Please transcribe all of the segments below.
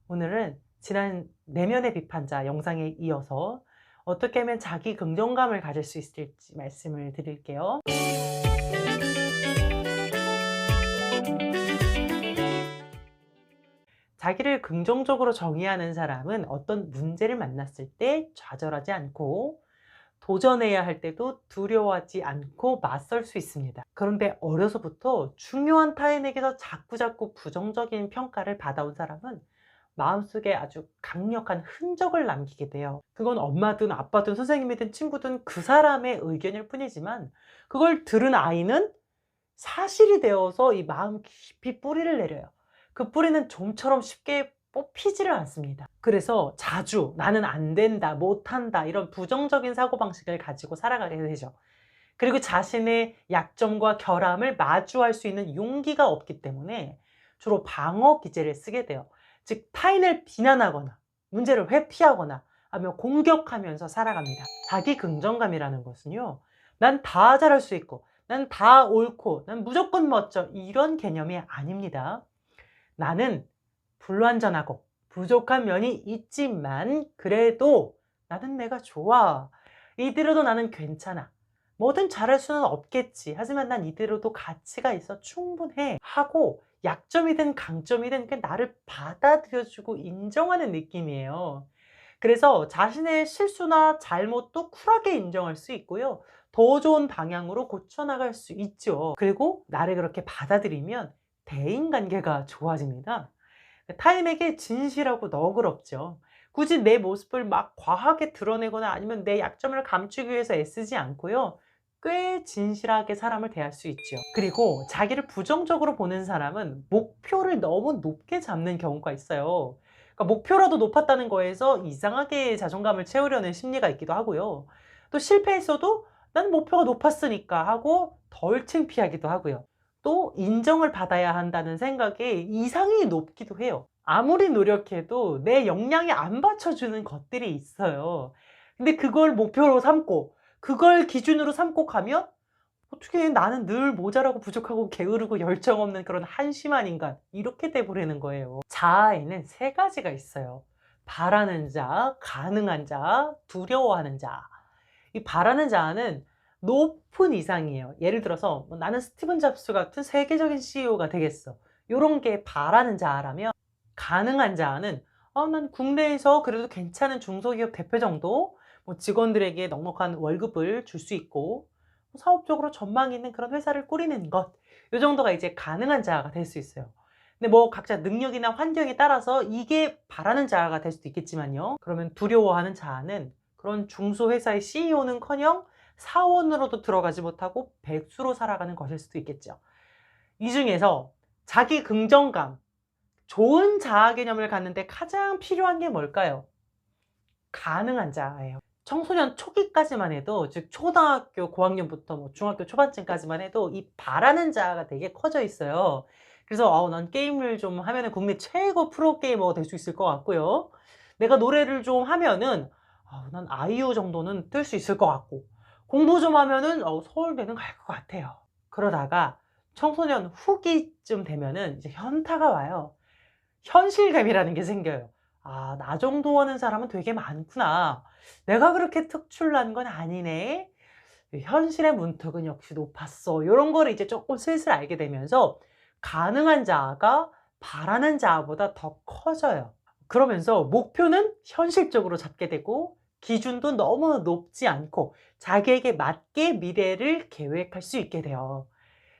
오늘은 지난 내면의 비판자 영상에 이어서 어떻게 하면 자기 긍정감을 가질 수 있을지 말씀을 드릴게요. 자기를 긍정적으로 정의하는 사람은 어떤 문제를 만났을 때 좌절하지 않고 도전해야 할 때도 두려워하지 않고 맞설 수 있습니다. 그런데 어려서부터 중요한 타인에게서 자꾸자꾸 부정적인 평가를 받아온 사람은 마음속에 아주 강력한 흔적을 남기게 돼요. 그건 엄마든 아빠든 선생님이든 친구든 그 사람의 의견일 뿐이지만 그걸 들은 아이는 사실이 되어서 이 마음 깊이 뿌리를 내려요. 그 뿌리는 좀처럼 쉽게 뽑히지를 않습니다. 그래서 자주 나는 안 된다, 못한다 이런 부정적인 사고방식을 가지고 살아가게 되죠. 그리고 자신의 약점과 결함을 마주할 수 있는 용기가 없기 때문에 주로 방어 기제를 쓰게 돼요. 즉 타인을 비난하거나 문제를 회피하거나 하며 공격하면서 살아갑니다. 자기 긍정감이라는 것은요, 난 다 잘할 수 있고 난 다 옳고 난 무조건 멋져 이런 개념이 아닙니다. 나는 불완전하고 부족한 면이 있지만 그래도 나는 내가 좋아. 이대로도 나는 괜찮아. 뭐든 잘할 수는 없겠지. 하지만 난 이대로도 가치가 있어 충분해. 하고 약점이든 강점이든 그 나를 받아들여주고 인정하는 느낌이에요. 그래서 자신의 실수나 잘못도 쿨하게 인정할 수 있고요. 더 좋은 방향으로 고쳐나갈 수 있죠. 그리고 나를 그렇게 받아들이면 대인관계가 좋아집니다. 타인에게 진실하고 너그럽죠. 굳이 내 모습을 막 과하게 드러내거나 아니면 내 약점을 감추기 위해서 애쓰지 않고요. 꽤 진실하게 사람을 대할 수 있죠. 그리고 자기를 부정적으로 보는 사람은 목표를 너무 높게 잡는 경우가 있어요. 그러니까 목표라도 높았다는 거에서 이상하게 자존감을 채우려는 심리가 있기도 하고요. 또 실패했어도 난 목표가 높았으니까 하고 덜 창피하기도 하고요. 또 인정을 받아야 한다는 생각에 이상이 높기도 해요. 아무리 노력해도 내 역량이 안 받쳐주는 것들이 있어요. 근데 그걸 목표로 삼고 그걸 기준으로 삼고 가면 어떻게 나는 늘 모자라고 부족하고 게으르고 열정 없는 그런 한심한 인간 이렇게 돼 버리는 거예요. 자아에는 세 가지가 있어요. 바라는 자, 가능한 자, 두려워하는 자. 이 바라는 자아는 높은 이상이에요. 예를 들어서 뭐 나는 스티븐 잡스 같은 세계적인 CEO가 되겠어. 요런 게 바라는 자아라면, 가능한 자아는 난 국내에서 그래도 괜찮은 중소기업 대표 정도, 뭐 직원들에게 넉넉한 월급을 줄 수 있고 뭐 사업적으로 전망 있는 그런 회사를 꾸리는 것, 요 정도가 이제 가능한 자아가 될 수 있어요. 근데 뭐 각자 능력이나 환경에 따라서 이게 바라는 자아가 될 수도 있겠지만요. 그러면 두려워하는 자아는 그런 중소회사의 CEO는커녕 사원으로도 들어가지 못하고 백수로 살아가는 것일 수도 있겠죠. 이 중에서 자기 긍정감, 좋은 자아 개념을 갖는데 가장 필요한 게 뭘까요? 가능한 자아예요. 청소년 초기까지만 해도, 즉 초등학교 고학년부터 뭐 중학교 초반쯤까지만 해도 이 바라는 자아가 되게 커져 있어요. 그래서 난 게임을 좀 하면은 국내 최고 프로 게이머가 될 수 있을 것 같고요. 내가 노래를 좀 하면은 난 아이유 정도는 뜰 수 있을 것 같고, 공부 좀 하면은 서울대는 갈 것 같아요. 그러다가 청소년 후기쯤 되면은 이제 현타가 와요. 현실감이라는 게 생겨요. '나 정도 하는 사람은 되게 많구나. 내가 그렇게 특출난 건 아니네. 현실의 문턱은 역시 높았어.' 요런 거를 이제 쪼끔 슬슬 알게 되면서 가능한 자아가 바라는 자아보다 더 커져요. 그러면서 목표는 현실적으로 잡게 되고 기준도 너무 높지 않고 자기에게 맞게 미래를 계획할 수 있게 돼요.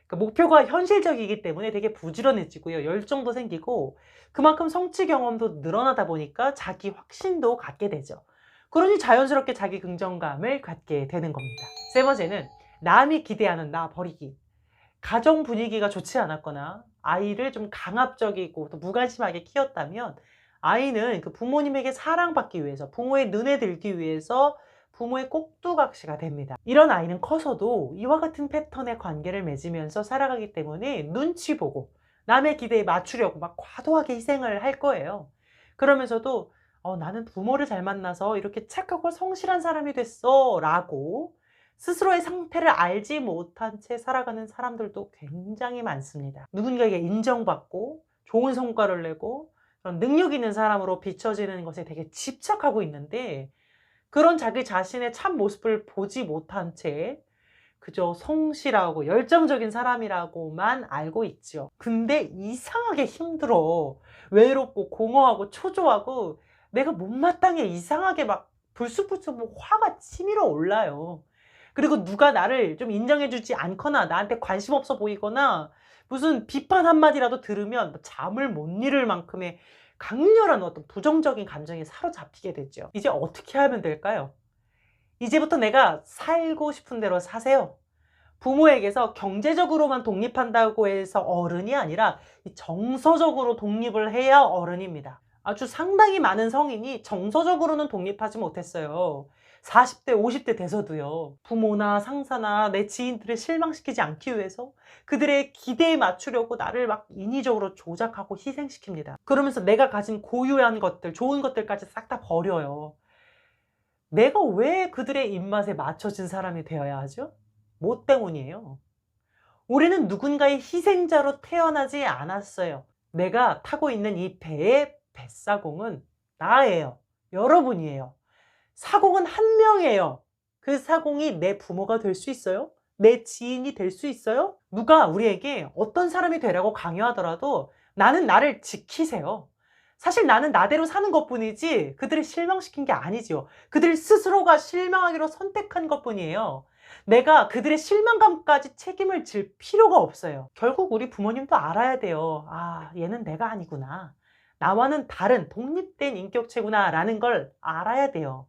그러니까 목표가 현실적이기 때문에 되게 부지런해지고요. 열정도 생기고 그만큼 성취 경험도 늘어나다 보니까 자기 확신도 갖게 되죠. 그러니 자연스럽게 자기 긍정감을 갖게 되는 겁니다. 세 번째는 남이 기대하는 나 버리기. 가정 분위기가 좋지 않았거나 아이를 좀 강압적이고 또 무관심하게 키웠다면 아이는 그 부모님에게 사랑받기 위해서, 부모의 눈에 들기 위해서 부모의 꼭두각시가 됩니다. 이런 아이는 커서도 이와 같은 패턴의 관계를 맺으면서 살아가기 때문에 눈치 보고 남의 기대에 맞추려고 막 과도하게 희생을 할 거예요. 그러면서도 나는 부모를 잘 만나서 이렇게 착하고 성실한 사람이 됐어 라고 스스로의 상태를 알지 못한 채 살아가는 사람들도 굉장히 많습니다. 누군가에게 인정받고 좋은 성과를 내고 그런 능력 있는 사람으로 비춰지는 것에 되게 집착하고 있는데 그런 자기 자신의 참 모습을 보지 못한 채 그저 성실하고 열정적인 사람이라고만 알고 있죠. 근데 이상하게 힘들어. 외롭고 공허하고 초조하고 내가 못마땅해 이상하게 막 불쑥불쑥 뭐 화가 치밀어 올라요. 그리고 누가 나를 좀 인정해 주지 않거나 나한테 관심 없어 보이거나 무슨 비판 한마디라도 들으면 뭐 잠을 못 이룰 만큼의 강렬한 어떤 부정적인 감정에 사로잡히게 되죠. 이제 어떻게 하면 될까요? 이제부터 내가 살고 싶은 대로 사세요. 부모에게서 경제적으로만 독립한다고 해서 어른이 아니라 정서적으로 독립을 해야 어른입니다. 아주 상당히 많은 성인이 정서적으로는 독립하지 못했어요. 40대, 50대 돼서도요. 부모나 상사나 내 지인들을 실망시키지 않기 위해서 그들의 기대에 맞추려고 나를 막 인위적으로 조작하고 희생시킵니다. 그러면서 내가 가진 고유한 것들, 좋은 것들까지 싹 다 버려요. 내가 왜 그들의 입맛에 맞춰진 사람이 되어야 하죠? 뭐 때문이에요? 우리는 누군가의 희생자로 태어나지 않았어요. 내가 타고 있는 이 배의 뱃사공은 나예요. 여러분이에요. 사공은 한 명이에요. 그 사공이 내 부모가 될 수 있어요? 내 지인이 될 수 있어요? 누가 우리에게 어떤 사람이 되라고 강요하더라도 나는 나를 지키세요. 사실 나는 나대로 사는 것뿐이지 그들을 실망시킨 게 아니죠. 그들 스스로가 실망하기로 선택한 것뿐이에요. 내가 그들의 실망감까지 책임을 질 필요가 없어요. 결국 우리 부모님도 알아야 돼요. 아, 얘는 내가 아니구나. 나와는 다른 독립된 인격체구나 라는 걸 알아야 돼요.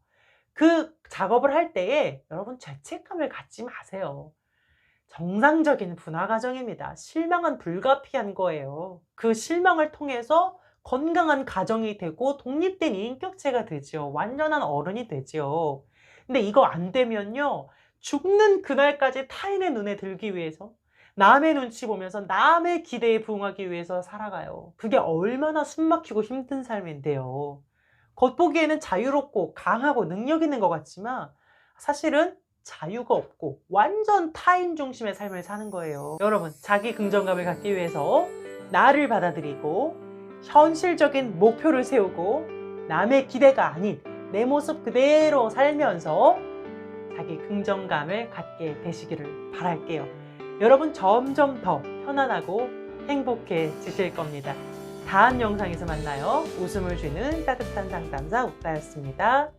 그 작업을 할 때에 여러분 죄책감을 갖지 마세요. 정상적인 분화 과정입니다. 실망은 불가피한 거예요. 그 실망을 통해서 건강한 가정이 되고 독립된 인격체가 되죠. 완전한 어른이 되죠. 근데 이거 안 되면요. 죽는 그날까지 타인의 눈에 들기 위해서 남의 눈치 보면서 남의 기대에 부응하기 위해서 살아가요. 그게 얼마나 숨막히고 힘든 삶인데요. 겉보기에는 자유롭고 강하고 능력 있는 것 같지만 사실은 자유가 없고 완전 타인 중심의 삶을 사는 거예요. 여러분, 자기 긍정감을 갖기 위해서 나를 받아들이고 현실적인 목표를 세우고 남의 기대가 아닌 내 모습 그대로 살면서 자기 긍정감을 갖게 되시기를 바랄게요. 여러분 점점 더 편안하고 행복해지실 겁니다. 다음 영상에서 만나요. 웃음을 주는 따뜻한 상담사 옥다였습니다.